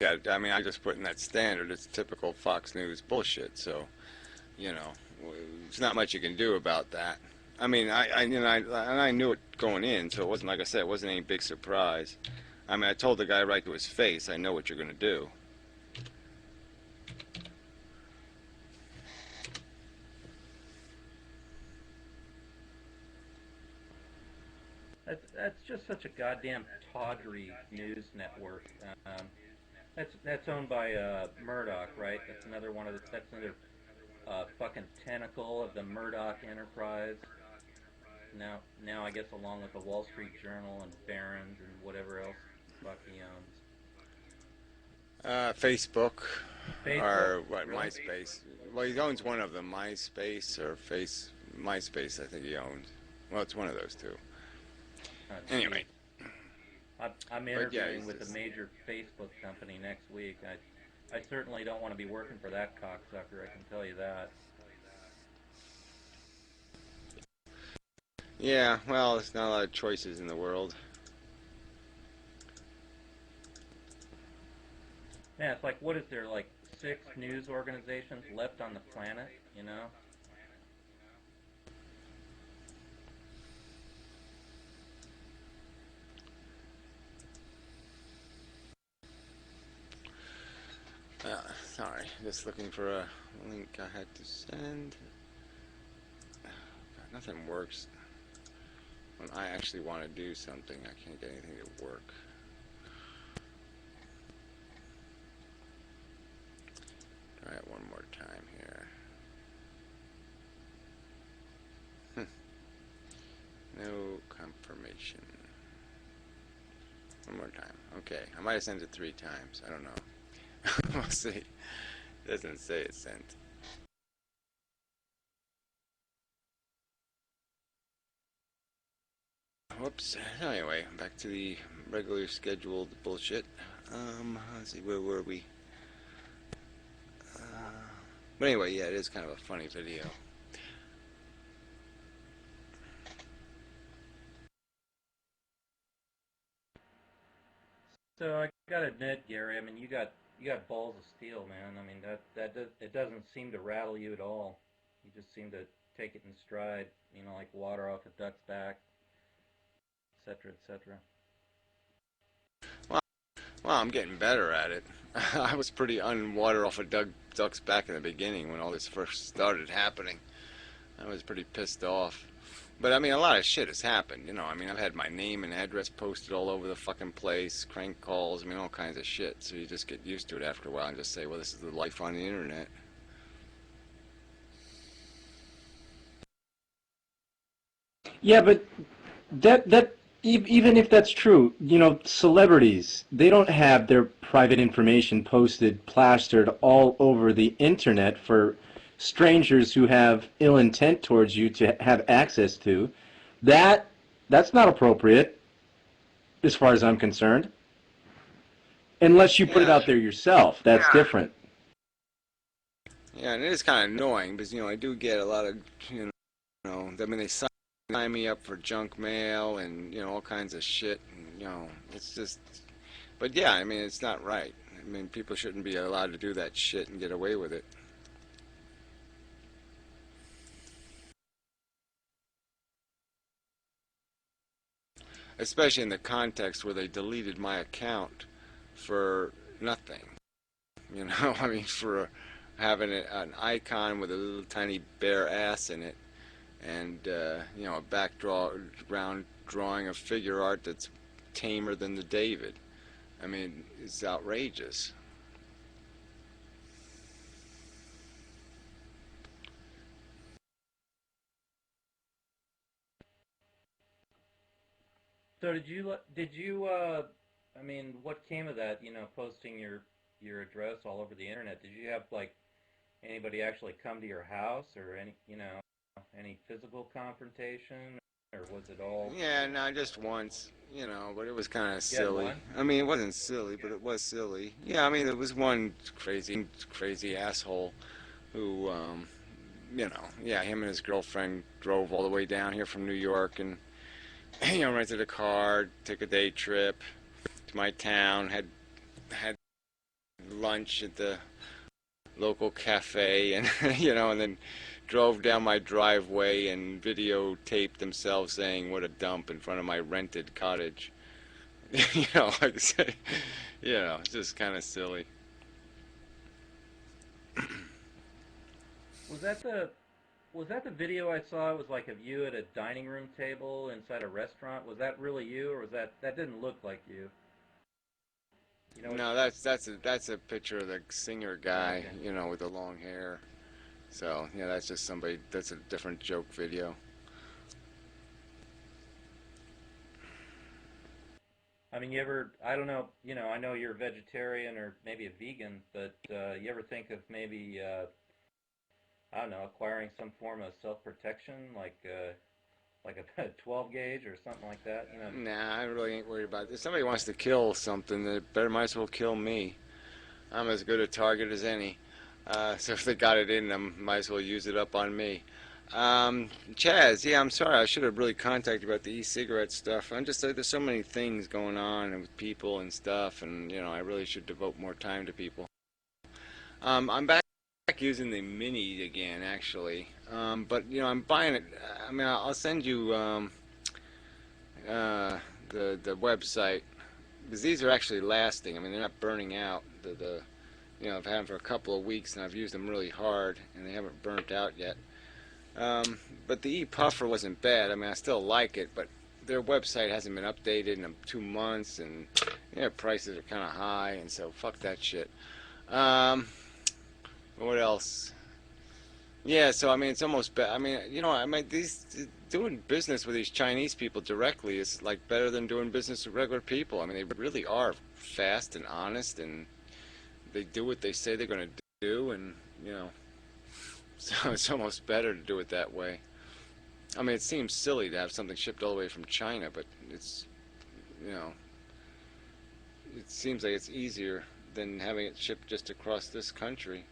Yeah, I mean, I just put in that standard. It's typical Fox News bullshit. So, you know, there's not much you can do about that. I mean, I knew it going in, so it wasn't, like I said, it wasn't any big surprise. I mean, I told the guy right to his face, I know what you're going to do. That's just such a goddamn tawdry news network. That's owned by Murdoch, right? That's another fucking tentacle of the Murdoch enterprise. Now I guess along with the Wall Street Journal and Barron's and whatever else the fuck he owns. Facebook, Facebook, or what, really? MySpace. Well, he owns one of them, MySpace or MySpace, I think he owns. Well, it's one of those two. Oh, jeez. Anyway, I'm but yeah, interviewing with a major Facebook company next week. I certainly don't want to be working for that cocksucker. I can tell you that. yeah, well, there's not a lot of choices in the world. Yeah, it's like, what is there, like 6 news organizations left on the planet, you know? Sorry, just looking for a link I had to send. God, nothing works when I actually want to do something. I can't get anything to work. Try it one more time here. No confirmation. One more time. Okay, I might have sent it 3 times. I don't know. We'll see. It doesn't say it's sent. Whoops. Anyway, back to the regular scheduled bullshit. Let's see, where were we? But anyway, yeah, it is kind of a funny video. So I gotta admit, Gary, I mean, you got balls of steel, man. I mean, it doesn't seem to rattle you at all. You just seem to take it in stride, like water off a duck's back, etc., etc. Well, well, I'm getting better at it. I was pretty unwater off a duck's back in the beginning when all this first started happening. I was pretty pissed off. But I mean, a lot of shit has happened, I mean, I've had my name and address posted all over the fucking place, crank calls, I mean, all kinds of shit. So you just get used to it after a while and just say, well, this is the life on the internet. Yeah, but even if that's true, celebrities, they don't have their private information posted, plastered all over the internet for strangers who have ill intent towards you to have access to. That that's not appropriate as far as I'm concerned. Unless you put it Yeah, out there yourself, that's different. yeah, and it is kind of annoying because, I do get a lot of, I mean, they sign me up for junk mail and, all kinds of shit. And, it's just, but yeah, I mean, it's not right. I mean, people shouldn't be allowed to do that shit and get away with it. Especially in the context where they deleted my account for nothing. I mean, for having an icon with a little tiny bare ass in it, and a background drawing of figure art that's tamer than the David. I mean, it's outrageous. So I mean, what came of that? Posting your address all over the internet. Did you have like anybody actually come to your house, or any physical confrontation, or was it all? Yeah, no, just once, but it was kind of You had silly. one? I mean, it wasn't silly, but it was silly. Yeah, I mean, there was one crazy asshole who, yeah, him and his girlfriend drove all the way down here from New York and, rented a car, took a day trip to my town, had lunch at the local cafe, and and then drove down my driveway and videotaped themselves saying what a dump in front of my rented cottage. Like I say, it's just kind of silly. Was that the was that the video I saw? It was like of you at a dining room table inside a restaurant. Was that really you, or was that didn't look like you? You know what? No, that's a picture of the singer Oh, guy, okay. with the long hair. So yeah, that's just somebody. That's a different joke video. I mean, you ever? I don't know. I know you're a vegetarian or maybe a vegan, but you ever think of maybe I don't know, acquiring some form of self-protection, like a 12 gauge or something like that? Nah, I really ain't worried about it. If somebody wants to kill something, they better might as well kill me. I'm as good a target as any. So if they got it in them, might as well use it up on me. Chaz, yeah, I'm sorry. I should have really contacted you about the e-cigarette stuff. I'm just there's so many things going on with people and stuff, and I really should devote more time to people. I'm back using the mini again, actually. But I'm buying it. I mean, I'll send you uh, the website because these are actually lasting. I mean, they're not burning out. I've had them for a couple of weeks and I've used them really hard, and they haven't burnt out yet. But the e-puffer wasn't bad. I mean, I still like it, but their website hasn't been updated in 2 months, and prices are kind of high, and so fuck that shit. Um, what else? Yeah, so I mean, it's almost I mean, these doing business with these Chinese people directly is like better than doing business with regular people. I mean, they really are fast and honest, and they do what they say they're going to do, and so it's almost better to do it that way. I mean, it seems silly to have something shipped all the way from China, but you know, it seems like it's easier than having it shipped just across this country.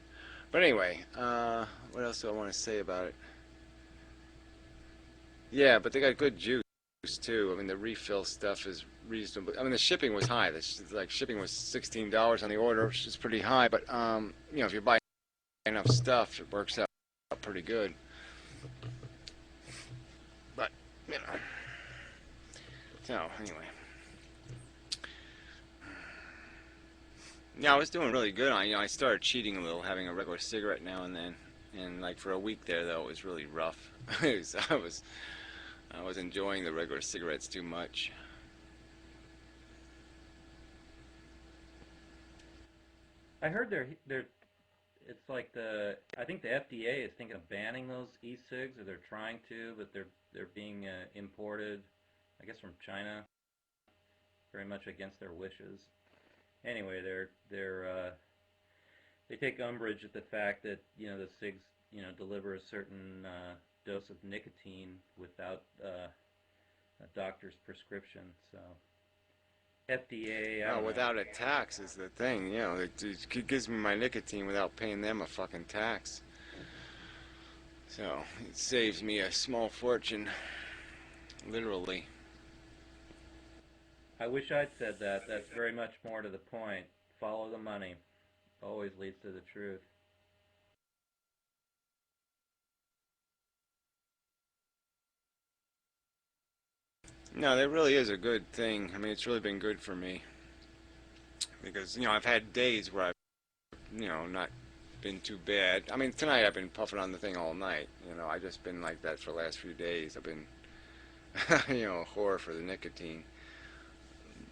But anyway, what else do I want to say about it? Yeah, but they got good juice too. I mean, the refill stuff is reasonable. I mean, the shipping was high. Shipping was $16 on the order, which is pretty high. But if you buy enough stuff, it works out pretty good. But you know, so anyway, yeah, I was doing really good on. I started cheating a little, having a regular cigarette now and then. And like for a week there, though, it was really rough. I was enjoying the regular cigarettes too much. I heard they're it's like I think the FDA is thinking of banning those e-cigs, or they're trying to, but they're being imported, I guess from China, very much against their wishes. Anyway, they take umbrage at the fact that the cigs deliver a certain dose of nicotine without a doctor's prescription. So FDA, I Oh, don't know. without a tax is the thing. It gives me my nicotine without paying them a fucking tax. So it saves me a small fortune, literally. I wish I'd said that. That's very much more to the point. Follow the money. Always leads to the truth. No, that really is a good thing. I mean, it's really been good for me because I've had days where I've not been too bad. I mean, tonight I've been puffing on the thing all night. I just been like that for the last few days. I've been a whore for the nicotine.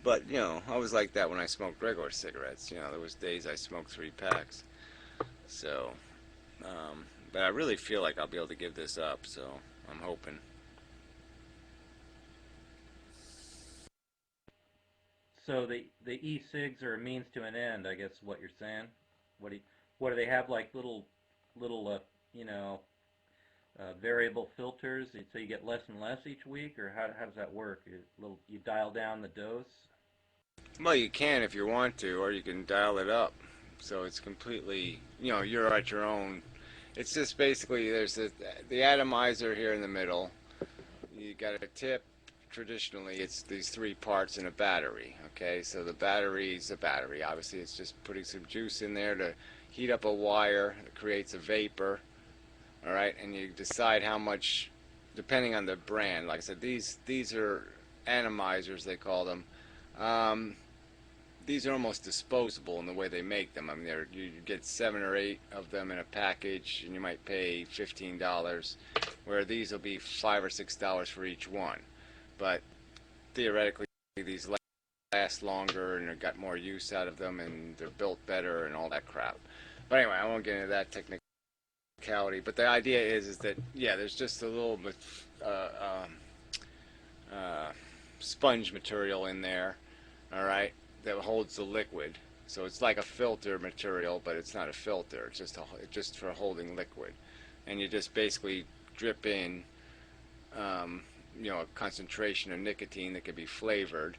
But I was like that when I smoked regular cigarettes. There was days I smoked 3 packs. So, but I really feel like I'll be able to give this up. So I'm hoping. So the e-cigs are a means to an end, I guess is what you're saying. What do they have, like little variable filters so you get less and less each week, or how does that work? You dial down the dose. Well, you can if you want to, or you can dial it up. So it's completely, you're at your own. It's just basically there's the atomizer here in the middle. You got a tip. traditionally it's these three parts in a battery. Okay, so the battery's a battery. Obviously, it's just putting some juice in there to heat up a wire. It creates a vapor. All right, and you decide how much, depending on the brand. Like I said, these are atomizers, they call them. Um, these are almost disposable in the way they make them. I mean, you get 7 or 8 of them in a package, and you might pay $15, where these will be $5 or $6 for each one. But theoretically, these last longer, and they've got more use out of them, and they're built better, and all that crap. But anyway, I won't get into that technicality. But the idea is that yeah, there's just a little bit uh, um, sponge material in there. All right, that holds the liquid. So it's like a filter material, but it's not a filter. It's just for holding liquid, and you just basically drip in, a concentration of nicotine that can be flavored,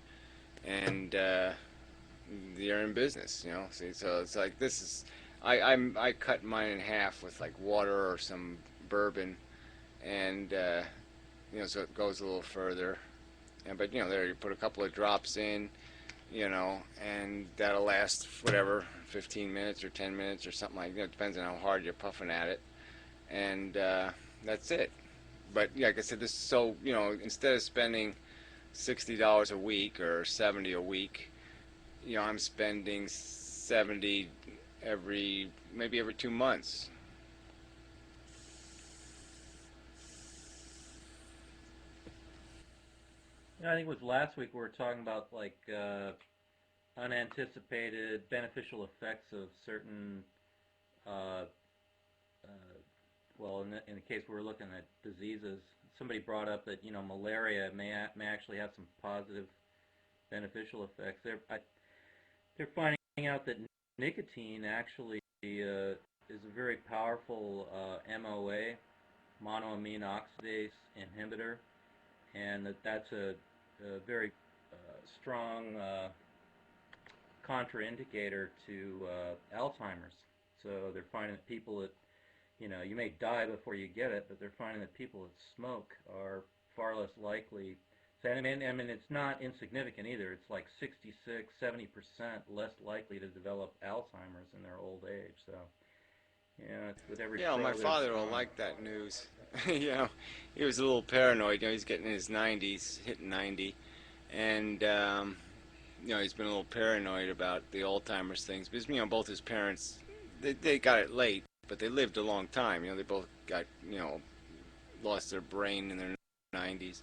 and you're in business. See, so it's like this is. I cut mine in half with like water or some bourbon, and so it goes a little further. And but there you put a couple of drops in, and that'll last whatever, 15 minutes or 10 minutes or something like that. It depends on how hard you're puffing at it, and that's it. But like I said, instead of spending $60 a week or 70 a week, I'm spending 70 maybe every 2 months. I think it was last week we were talking about like unanticipated beneficial effects of certain, uh, uh, well, in the case we were looking at diseases, somebody brought up that malaria may actually have some positive beneficial effects. They're finding out that nicotine actually is a very powerful MOA, monoamine oxidase inhibitor, and that's a very strong contraindicator to Alzheimer's. So they're finding that people that, you may die before you get it, but they're finding that people that smoke are far less likely. So, I mean, it's not insignificant either. It's like 66, 70% less likely to develop Alzheimer's in their old age. So, it's with every Yeah, well, my pro there's a father will con. like that news. He was a little paranoid. He's getting in his 90s, hitting 90, and he's been a little paranoid about the Alzheimer's things because both his parents they got it late, but they lived a long time. They both got lost their brain in their 90s.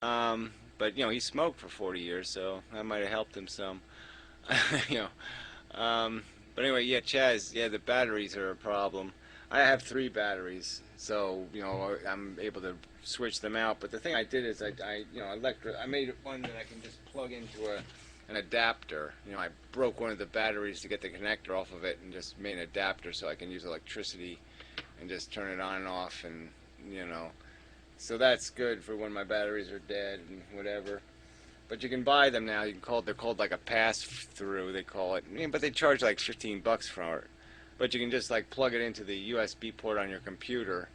But he smoked for 40 years, so that might have helped him some. you know. But anyway, yeah, Chaz, yeah, the batteries are a problem. I have 3 batteries, so I'm able to switch them out. But the thing I did is I made one that I can just plug into an adapter. I broke one of the batteries to get the connector off of it, and just made an adapter so I can use electricity and just turn it on and off, and so that's good for when my batteries are dead and whatever. But you can buy them now. They're called like a pass through. They call it. But they charge like $15 for it. But you can just like plug it into the USB port on your computer,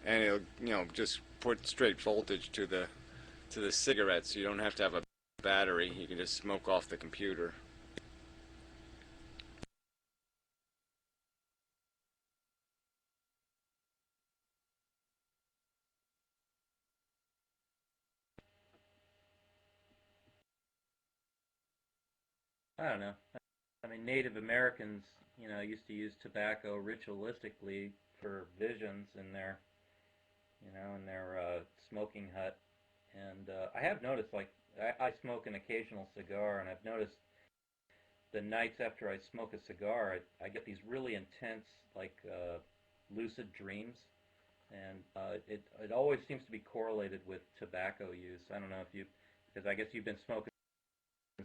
and it'll just put straight voltage to the cigarette, so you don't have to have a battery. You can just smoke off the computer. I don't know. I mean, Native Americans, used to use tobacco ritualistically for visions in their smoking hut. And I have noticed, like, I smoke an occasional cigar, and I've noticed the nights after I smoke a cigar, I get these really intense, like, lucid dreams, and it always seems to be correlated with tobacco use. I don't know if you, because I guess you've been smoking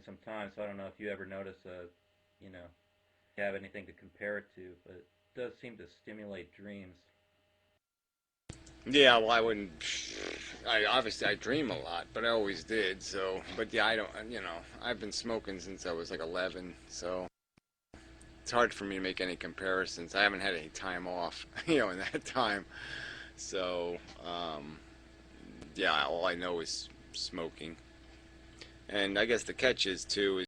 some time, so I don't know if you ever notice you know, have anything to compare it to, but it does seem to stimulate dreams. Yeah, well, I wouldn't. I dream a lot, but I always did. So, but yeah, I don't. I've been smoking since I was like 11, so it's hard for me to make any comparisons. I haven't had any time off, in that time. So, yeah, all I know is smoking. And I guess the catch is too